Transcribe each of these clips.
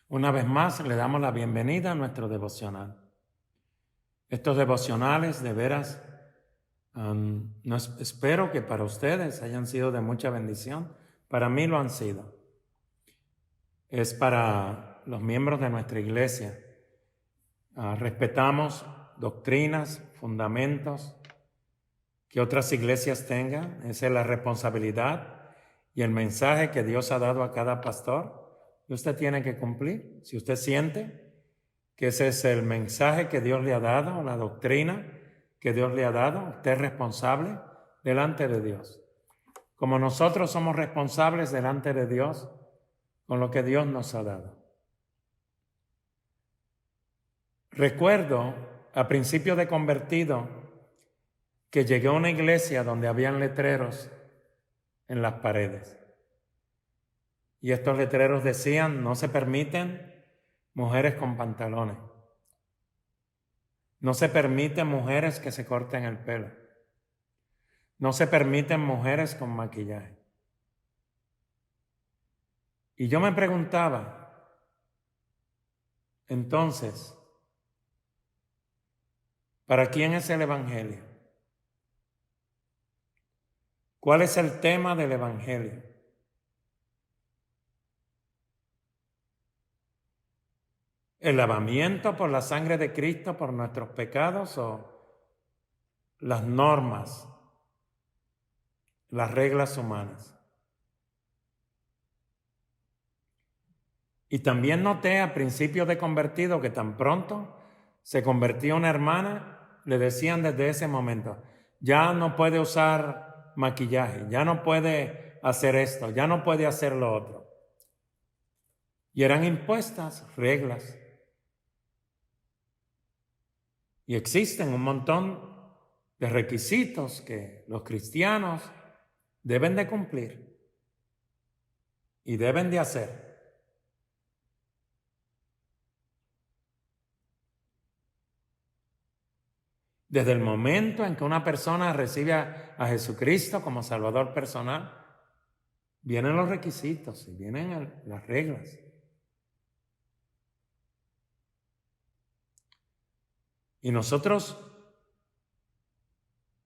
Una vez más le damos la bienvenida a nuestro devocional. Estos devocionales de veras espero que para ustedes hayan sido de mucha bendición. Para mí lo han sido. Es para los miembros de nuestra iglesia. Respetamos doctrinas, fundamentos que otras iglesias tengan. Esa es la responsabilidad y el mensaje que Dios ha dado a cada pastor. Y usted tiene que cumplir. Si usted siente que ese es el mensaje que Dios le ha dado, la doctrina que Dios le ha dado, usted es responsable delante de Dios. Como nosotros somos responsables delante de Dios con lo que Dios nos ha dado. Recuerdo a principio de convertido que llegué a una iglesia donde habían letreros en las paredes. Y estos letreros decían: no se permiten mujeres con pantalones. No se permiten mujeres que se corten el pelo. No se permiten mujeres con maquillaje. Y yo me preguntaba, entonces, ¿para quién es el Evangelio? ¿Cuál es el tema del Evangelio? ¿El lavamiento por la sangre de Cristo por nuestros pecados o las normas, las reglas humanas? Y también noté a principio de convertido que tan pronto se convertía una hermana, le decían desde ese momento: ya no puede usar maquillaje, ya no puede hacer esto, ya no puede hacer lo otro. Y eran impuestas reglas. Y existen un montón de requisitos que los cristianos deben de cumplir y deben de hacer. Desde el momento en que una persona recibe a Jesucristo como Salvador personal, vienen los requisitos y vienen las reglas. Y nosotros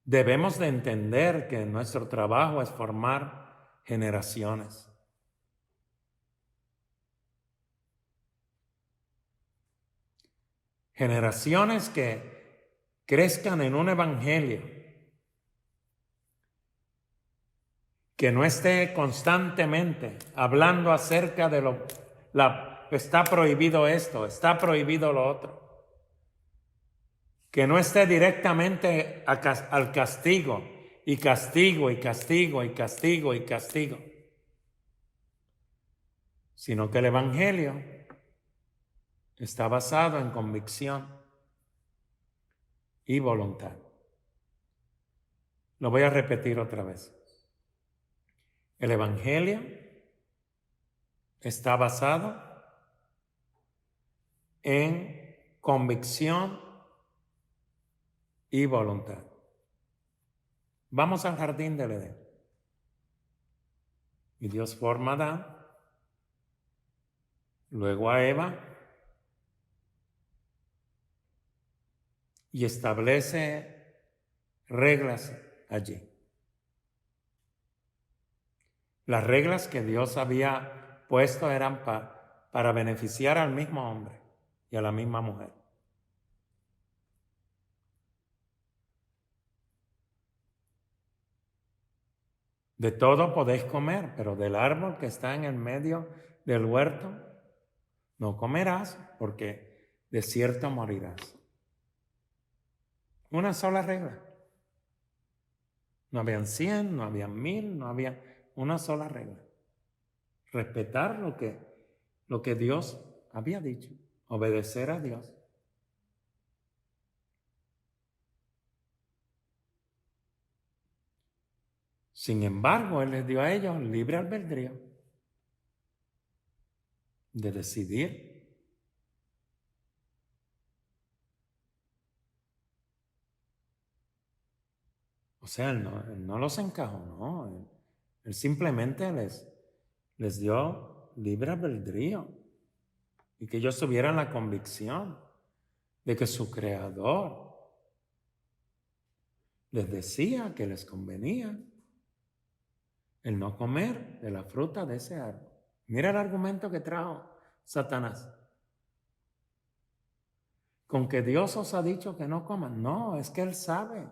debemos de entender que nuestro trabajo es formar generaciones. Generaciones que crezcan en un evangelio que no esté constantemente hablando acerca de está prohibido esto, está prohibido lo otro. Que no esté directamente al castigo, y castigo, y castigo, y castigo, y castigo. Sino que el evangelio está basado en convicción y voluntad. Lo voy a repetir otra vez. El evangelio está basado en convicción y voluntad. Vamos al jardín del Edén. Y Dios forma a Adán, luego a Eva, y establece reglas allí. Las reglas que Dios había puesto eran para beneficiar al mismo hombre y a la misma mujer. De todo podéis comer, pero del árbol que está en el medio del huerto no comerás, porque de cierto morirás. Una sola regla. No habían 100, no habían 1000, no había una sola regla. Respetar lo que Dios había dicho. Obedecer a Dios. Sin embargo, Él les dio a ellos libre albedrío de decidir. O sea, Él no los encajó, no. Él simplemente les dio libre albedrío. y que ellos tuvieran la convicción de que su Creador les decía que les convenía el no comer de la fruta de ese árbol. Mira el argumento que trajo Satanás. Con que Dios os ha dicho que no coman. No, es que Él sabe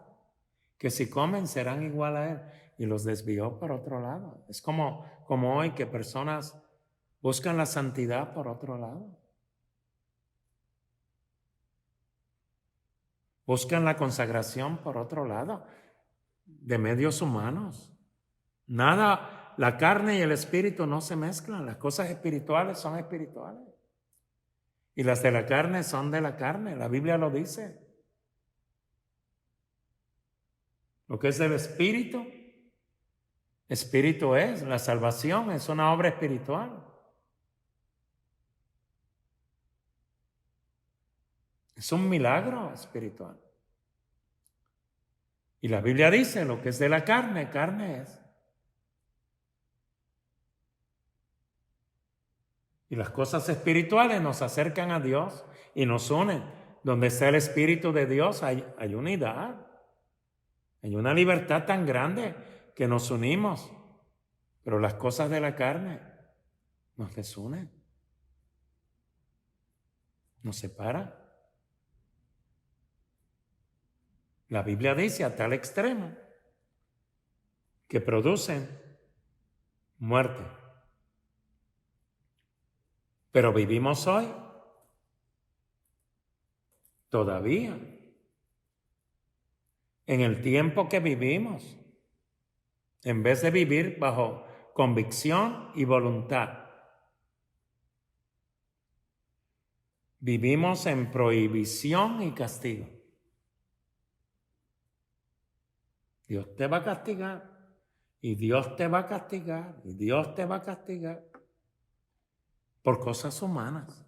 que si comen serán igual a Él. Y los desvió por otro lado. Es como hoy que personas buscan la santidad por otro lado. Buscan la consagración por otro lado, de medios humanos. Nada, la carne y el espíritu no se mezclan. Las cosas espirituales son espirituales. Y las de la carne son de la carne. La Biblia lo dice. Lo que es del espíritu, espíritu es. La salvación es una obra espiritual. Es un milagro espiritual. Y la Biblia dice, lo que es de la carne, carne es. Y las cosas espirituales nos acercan a Dios y nos unen. Donde está el Espíritu de Dios hay unidad. Hay una libertad tan grande que nos unimos. Pero las cosas de la carne nos desunen. Nos separan. La Biblia dice a tal extremo que producen muerte. Pero vivimos hoy todavía en el tiempo que vivimos, en vez de vivir bajo convicción y voluntad, vivimos en prohibición y castigo. Dios te va a castigar, y Dios te va a castigar, y Dios te va a castigar por cosas humanas.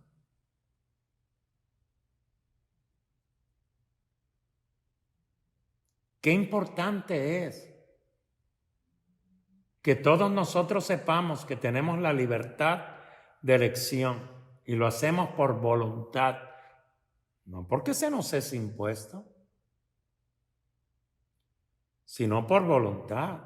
Qué importante es que todos nosotros sepamos que tenemos la libertad de elección y lo hacemos por voluntad, no porque se nos es impuesto, sino por voluntad.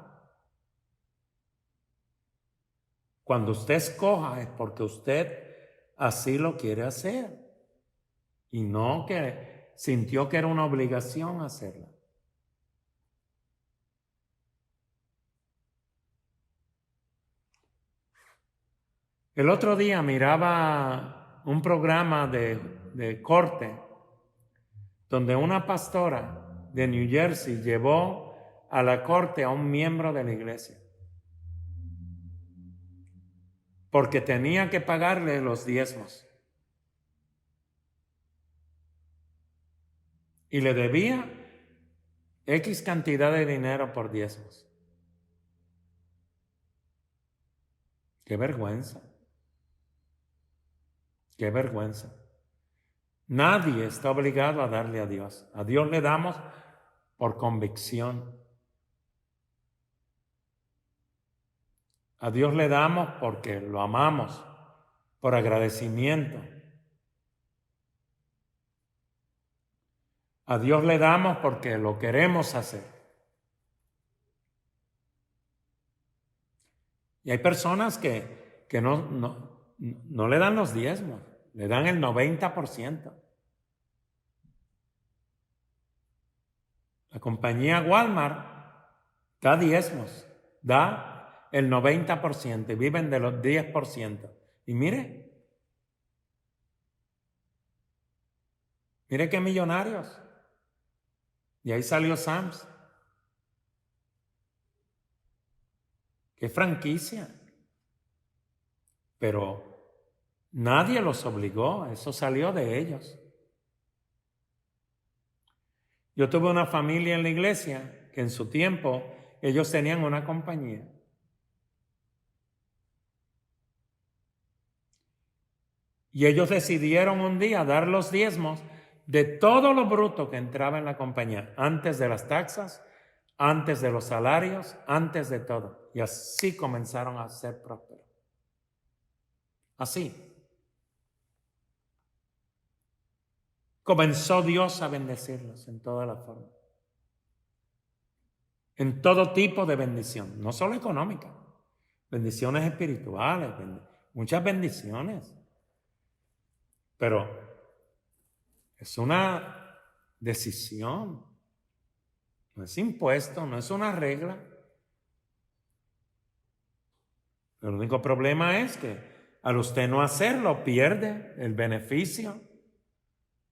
Cuando usted escoja es porque usted así lo quiere hacer y no que sintió que era una obligación hacerla. El otro día miraba un programa de corte donde una pastora de New Jersey llevó a la corte a un miembro de la iglesia porque tenía que pagarle los diezmos y le debía X cantidad de dinero por diezmos. ¡Qué vergüenza! ¡Qué vergüenza! Nadie está obligado a darle a Dios. A Dios le damos por convicción. A Dios le damos porque lo amamos, por agradecimiento. A Dios le damos porque lo queremos hacer. Y hay personas que no le dan los diezmos, le dan el 90%. La compañía Walmart da diezmos, da el 90% y viven de los 10%. Y mire qué millonarios. Y ahí salió Sam's. Qué franquicia. Pero nadie los obligó, eso salió de ellos. Yo tuve una familia en la iglesia que en su tiempo ellos tenían una compañía. Y ellos decidieron un día dar los diezmos de todo lo bruto que entraba en la compañía, antes de las taxas, antes de los salarios, antes de todo. Y así comenzaron a ser prósperos. Así. comenzó Dios a bendecirlos en toda la forma. En todo tipo de bendición, no solo económica, bendiciones espirituales, muchas bendiciones. Pero es una decisión, no es impuesto, no es una regla. El único problema es que al usted no hacerlo, pierde el beneficio.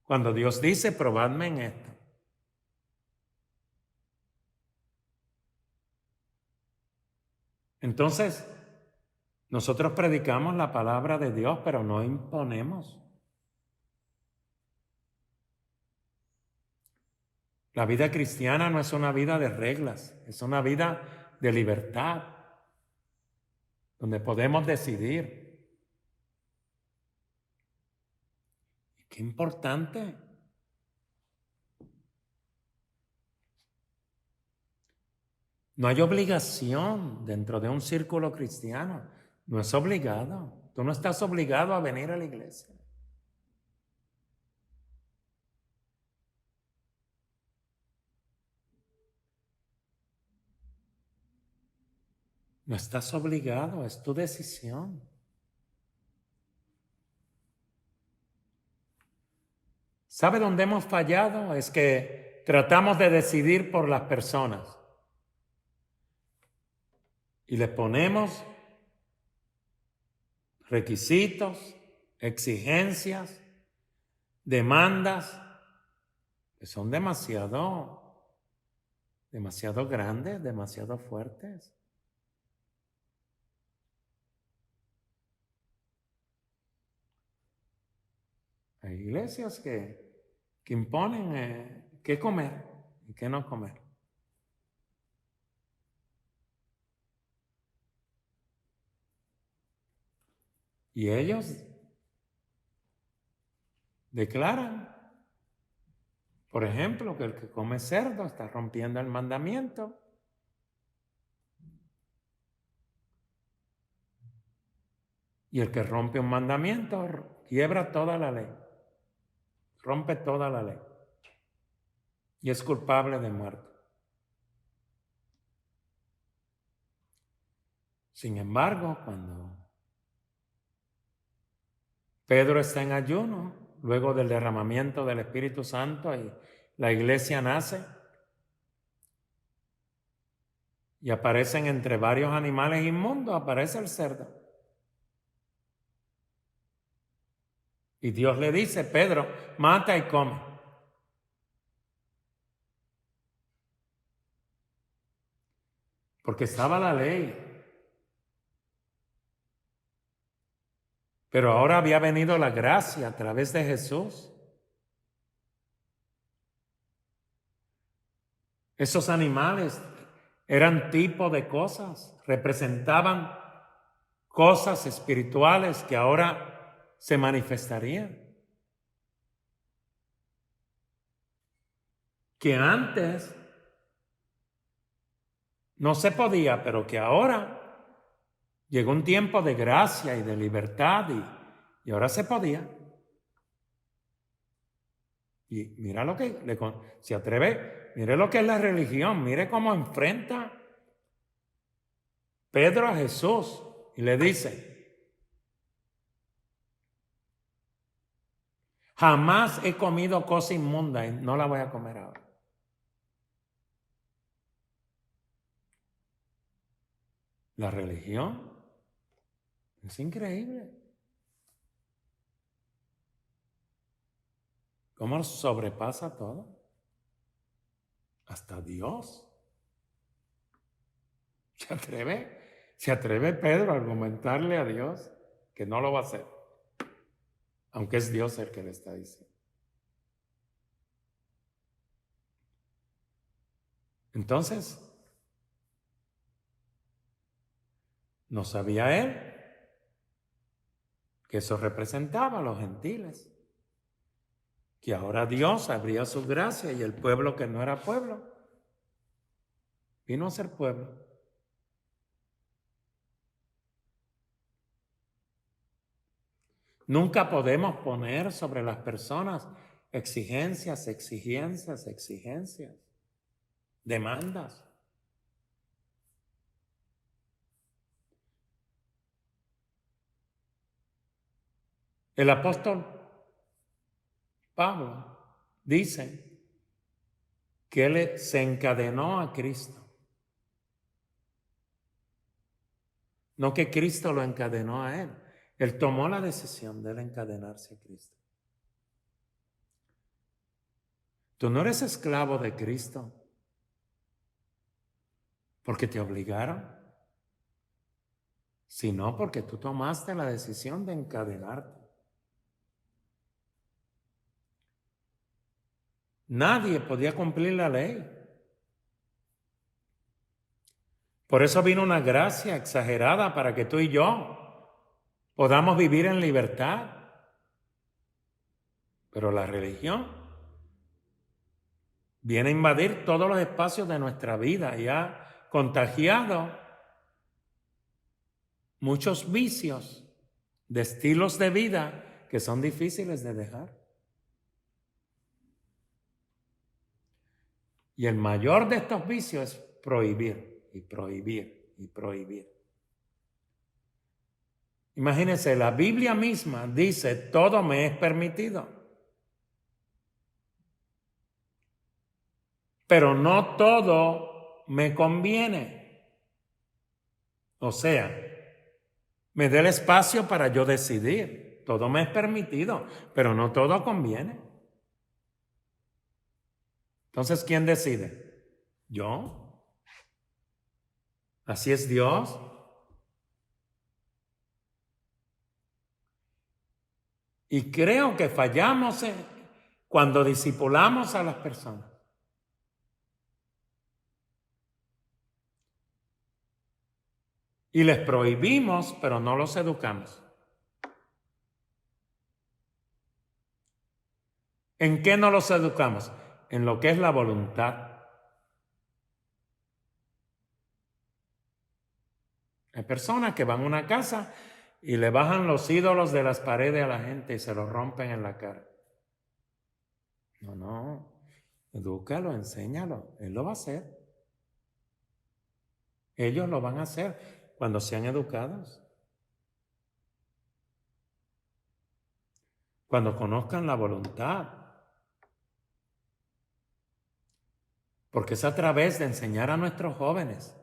Cuando Dios dice, probadme en esto. Entonces, nosotros predicamos la palabra de Dios, pero no imponemos. La vida cristiana no es una vida de reglas, es una vida de libertad, donde podemos decidir. Y qué importante. No hay obligación dentro de un círculo cristiano. No es obligado. Tú no estás obligado a venir a la iglesia. No estás obligado, es tu decisión. ¿Sabe dónde hemos fallado? Es que tratamos de decidir por las personas. Y les ponemos requisitos, exigencias, demandas que son demasiado grandes, demasiado fuertes. Hay iglesias que imponen qué comer y qué no comer. Y ellos declaran, por ejemplo, que el que come cerdo está rompiendo el mandamiento. Y el que rompe un mandamiento quiebra toda la ley, rompe toda la ley y es culpable de muerte. Sin embargo, cuando Pedro está en ayuno, luego del derramamiento del Espíritu Santo, y la iglesia nace, y aparecen entre varios animales inmundos, aparece el cerdo. Y Dios le dice, Pedro, mata y come. Porque estaba la ley. Pero ahora había venido la gracia a través de Jesús. Esos animales eran tipo de cosas, representaban cosas espirituales que ahora se manifestarían. Que antes no se podía, pero que ahora llegó un tiempo de gracia y de libertad y ahora se podía. Y mira lo que se atreve, mire lo que es la religión, mire cómo enfrenta Pedro a Jesús y le dice, jamás he comido cosa inmunda y no la voy a comer ahora. La religión es increíble. ¿Cómo sobrepasa todo? Hasta Dios. ¿Se atreve Pedro a argumentarle a Dios que no lo va a hacer? Aunque es Dios el que le está diciendo. Entonces, ¿no sabía él que eso representaba a los gentiles? Que ahora Dios abría su gracia y el pueblo que no era pueblo vino a ser pueblo. Nunca podemos poner sobre las personas exigencias, exigencias, exigencias, demandas. El apóstol Pablo dice que él se encadenó a Cristo. No que Cristo lo encadenó a él. Él tomó la decisión de él encadenarse a Cristo. Tú no eres esclavo de Cristo porque te obligaron, sino porque tú tomaste la decisión de encadenarte. Nadie podía cumplir la ley. Por eso vino una gracia exagerada para que tú y yo podamos vivir en libertad. Pero la religión viene a invadir todos los espacios de nuestra vida y ha contagiado muchos vicios de estilos de vida que son difíciles de dejar. Y el mayor de estos vicios es prohibir y prohibir y prohibir. Imagínense, la Biblia misma dice, todo me es permitido. Pero no todo me conviene. O sea, me dé el espacio para yo decidir. Todo me es permitido, pero no todo conviene. Entonces, ¿quién decide? ¿Yo? ¿Así es Dios? Y creo que fallamos cuando discipulamos a las personas. Y les prohibimos, pero no los educamos. ¿En qué no los educamos? En lo que es la voluntad. Hay personas que van a una casa y le bajan los ídolos de las paredes a la gente y se los rompen en la cara. No, edúcalo, enséñalo, él lo va a hacer. Ellos lo van a hacer cuando sean educados. Cuando conozcan la voluntad. Porque es a través de enseñar a nuestros jóvenes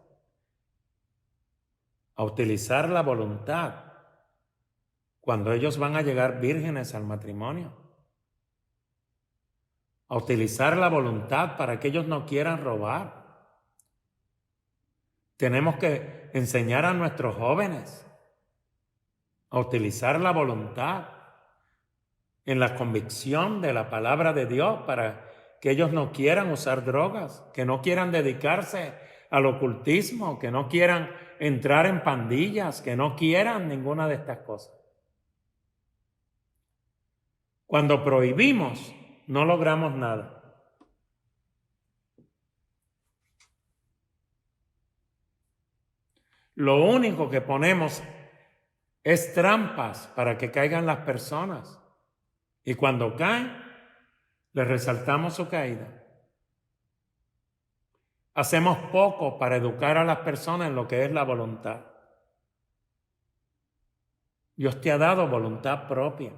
a utilizar la voluntad cuando ellos van a llegar vírgenes al matrimonio. A utilizar la voluntad para que ellos no quieran robar. Tenemos que enseñar a nuestros jóvenes a utilizar la voluntad en la convicción de la palabra de Dios para que ellos no quieran usar drogas, que no quieran dedicarse al ocultismo, que no quieran entrar en pandillas, que no quieran ninguna de estas cosas. Cuando prohibimos, no logramos nada. Lo único que ponemos es trampas para que caigan las personas. Y cuando caen, les resaltamos su caída. Hacemos poco para educar a las personas en lo que es la voluntad. Dios te ha dado voluntad propia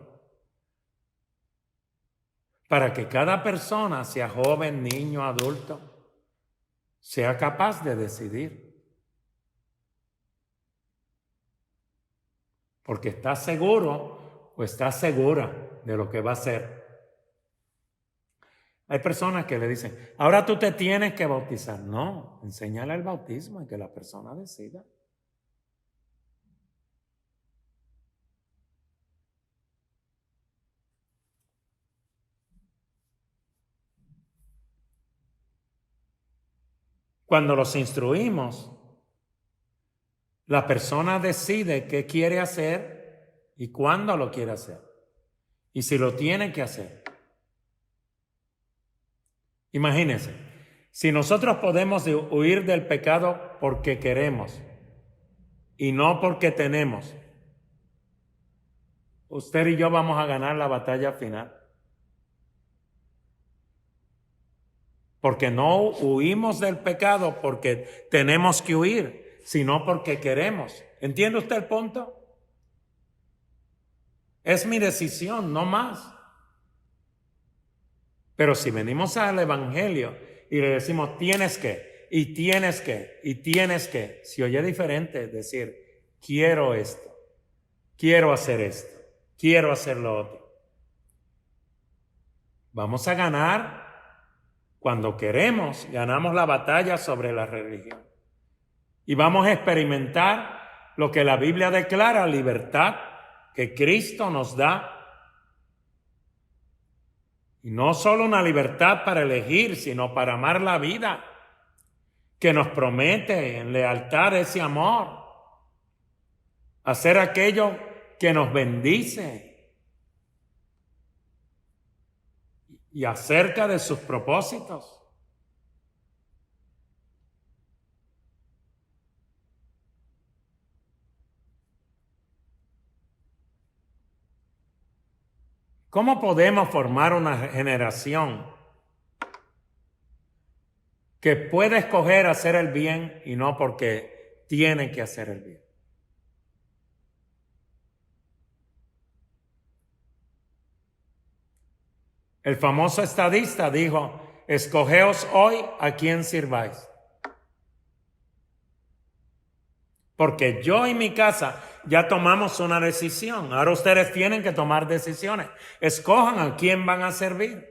para que cada persona, sea joven, niño, adulto, sea capaz de decidir. Porque estás seguro o estás segura de lo que va a hacer. Hay personas que le dicen, ahora tú te tienes que bautizar. No, enséñale el bautismo y que la persona decida. Cuando los instruimos, la persona decide qué quiere hacer y cuándo lo quiere hacer. Y si lo tiene que hacer. Imagínense, si nosotros podemos huir del pecado porque queremos y no porque tenemos, usted y yo vamos a ganar la batalla final. Porque no huimos del pecado porque tenemos que huir, sino porque queremos. ¿Entiende usted el punto? Es mi decisión, no más. Pero si venimos al Evangelio y le decimos tienes que, y tienes que, y tienes que, si oye diferente, es decir, quiero esto, quiero hacer esto, quiero hacer lo otro. Vamos a ganar cuando queremos, ganamos la batalla sobre la religión. Y vamos a experimentar lo que la Biblia declara, libertad que Cristo nos da. Y no solo una libertad para elegir, sino para amar la vida, que nos promete en lealtad ese amor, hacer aquello que nos bendice y acerca de sus propósitos. ¿Cómo podemos formar una generación que puede escoger hacer el bien y no porque tiene que hacer el bien? El famoso estadista dijo, escogeos hoy a quién sirváis. Porque yo y mi casa ya tomamos una decisión. Ahora ustedes tienen que tomar decisiones. Escojan a quién van a servir.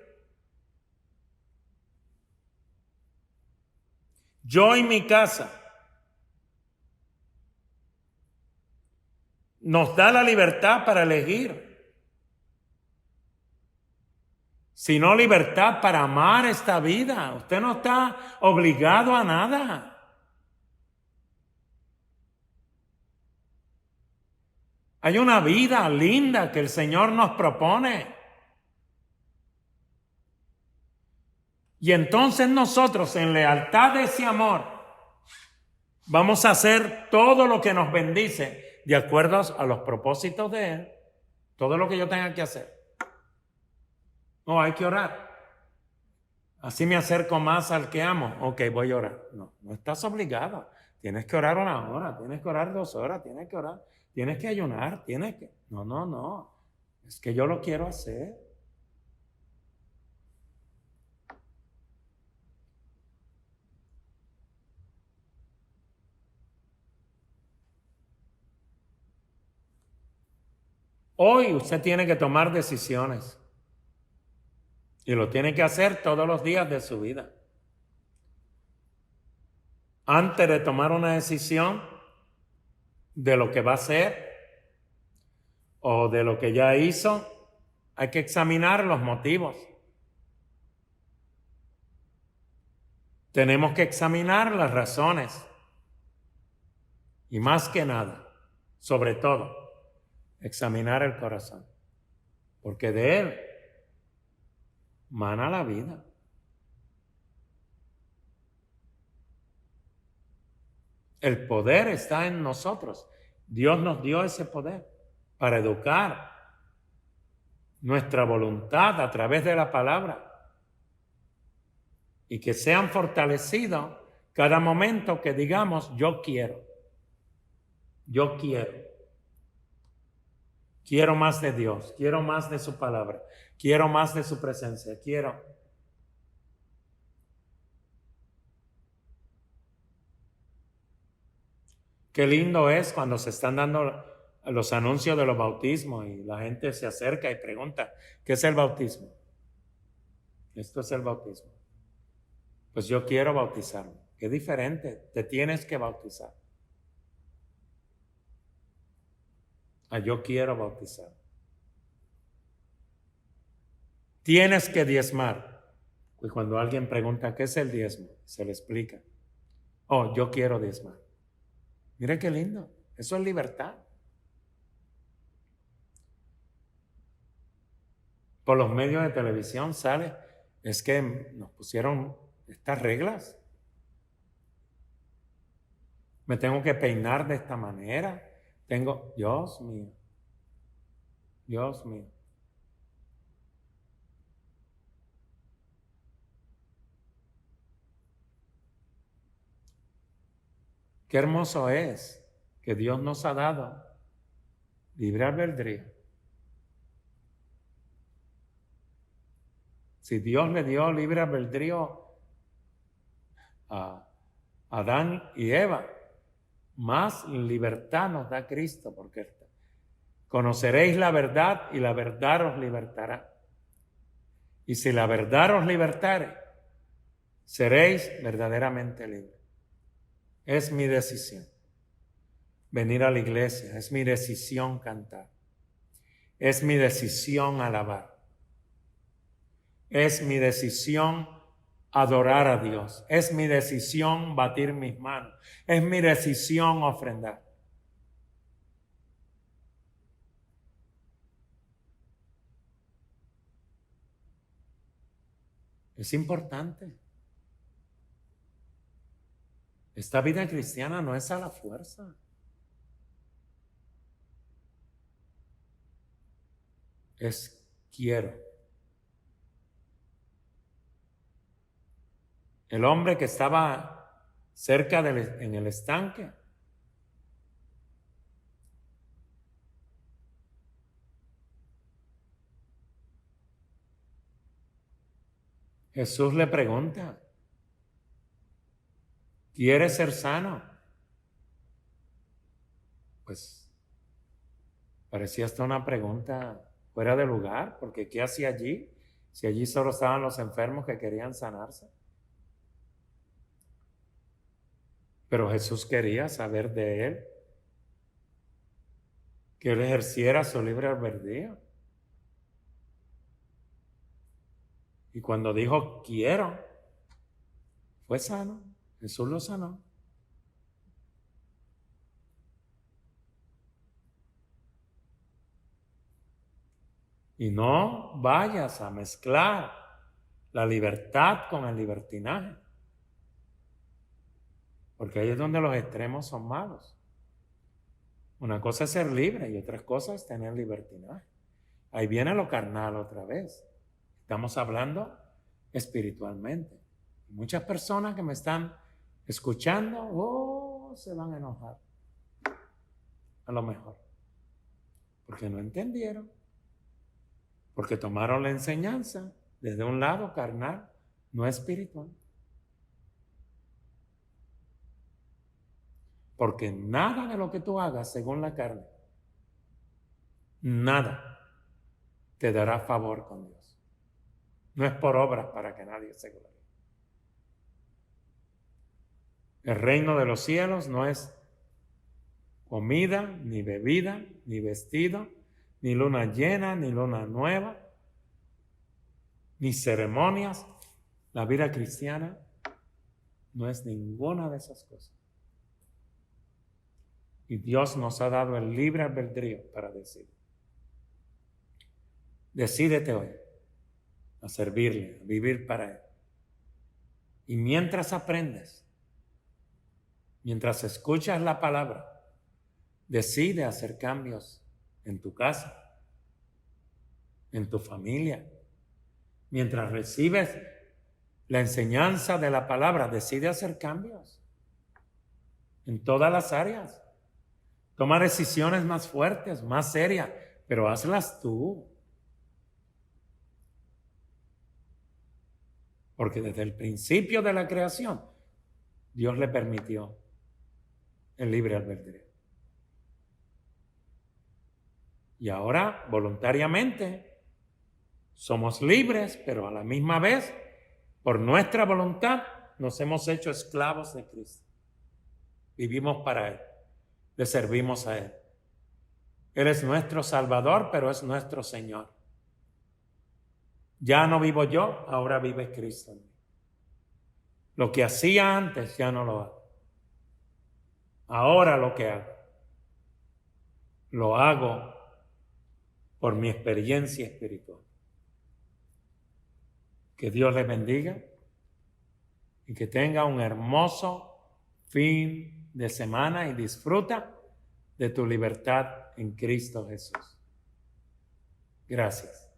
Yo y mi casa nos da la libertad para elegir. Sino libertad para amar esta vida. Usted no está obligado a nada. Hay una vida linda que el Señor nos propone. Y entonces nosotros, en lealtad de ese amor, vamos a hacer todo lo que nos bendice de acuerdo a los propósitos de Él. Todo lo que yo tenga que hacer. No, hay que orar. Así me acerco más al que amo. Ok, voy a orar. No, no estás obligado. Tienes que orar 1 hora, tienes que orar 2 horas, tienes que orar, tienes que ayunar, tienes que... No. Es que yo lo quiero hacer. Hoy usted tiene que tomar decisiones. Y lo tiene que hacer todos los días de su vida. Antes de tomar una decisión de lo que va a hacer o de lo que ya hizo, hay que examinar los motivos. Tenemos que examinar las razones. Y más que nada, sobre todo, examinar el corazón. Porque de él mana la vida. El poder está en nosotros. Dios nos dio ese poder para educar nuestra voluntad a través de la palabra y que sean fortalecidos cada momento que digamos yo quiero más de Dios, quiero más de su palabra, quiero más de su presencia, quiero. Qué lindo es cuando se están dando los anuncios de los bautismos y la gente se acerca y pregunta, ¿qué es el bautismo? Esto es el bautismo. Pues yo quiero bautizarme. Qué diferente, te tienes que bautizar. Yo quiero bautizar. Tienes que diezmar. Y cuando alguien pregunta, ¿qué es el diezmo? Se le explica. Oh, yo quiero diezmar. Mire qué lindo. Eso es libertad. Por los medios de televisión sale, es que nos pusieron estas reglas. Me tengo que peinar de esta manera. Dios mío. Qué hermoso es que Dios nos ha dado libre albedrío. Si Dios le dio libre albedrío a Adán y Eva, más libertad nos da Cristo, porque conoceréis la verdad y la verdad os libertará. Y si la verdad os libertare, seréis verdaderamente libres. Es mi decisión venir a la iglesia, es mi decisión cantar, es mi decisión alabar, es mi decisión adorar a Dios, es mi decisión batir mis manos, es mi decisión ofrendar. Es importante. Esta vida cristiana no es a la fuerza. Es quiero. El hombre que estaba cerca en el estanque, Jesús le pregunta, ¿quieres ser sano? Pues parecía hasta una pregunta fuera de lugar, porque ¿qué hacía allí? Si allí solo estaban los enfermos que querían sanarse. Pero Jesús quería saber de él, que él ejerciera su libre albedrío. Y cuando dijo quiero, fue sano. Jesús lo sanó. Y no vayas a mezclar la libertad con el libertinaje. Porque ahí es donde los extremos son malos. Una cosa es ser libre y otra cosa es tener libertinaje. Ahí viene lo carnal otra vez. Estamos hablando espiritualmente. Muchas personas que me están escuchando, se van a enojar. A lo mejor. Porque no entendieron. Porque tomaron la enseñanza desde un lado carnal, no espiritual. Porque nada de lo que tú hagas según la carne, nada te dará favor con Dios. No es por obras para que nadie se gloríe. El reino de los cielos no es comida, ni bebida, ni vestido, ni luna llena, ni luna nueva, ni ceremonias. La vida cristiana no es ninguna de esas cosas. Y Dios nos ha dado el libre albedrío para decidir. Decídete hoy a servirle, a vivir para Él. Y mientras aprendes, mientras escuchas la palabra, decide hacer cambios en tu casa, en tu familia. Mientras recibes la enseñanza de la palabra, decide hacer cambios en todas las áreas. Toma decisiones más fuertes, más serias, pero hazlas tú. Porque desde el principio de la creación, Dios le permitió el libre albedrío. Y ahora, voluntariamente, somos libres, pero a la misma vez, por nuestra voluntad, nos hemos hecho esclavos de Cristo. Vivimos para Él, le servimos a Él. Él es nuestro Salvador, pero es nuestro Señor. Ya no vivo yo, ahora vive Cristo en mí. Lo que hacía antes ya no lo hago. Ahora lo que hago, lo hago por mi experiencia espiritual. Que Dios les bendiga y que tenga un hermoso fin de semana y disfruta de tu libertad en Cristo Jesús. Gracias.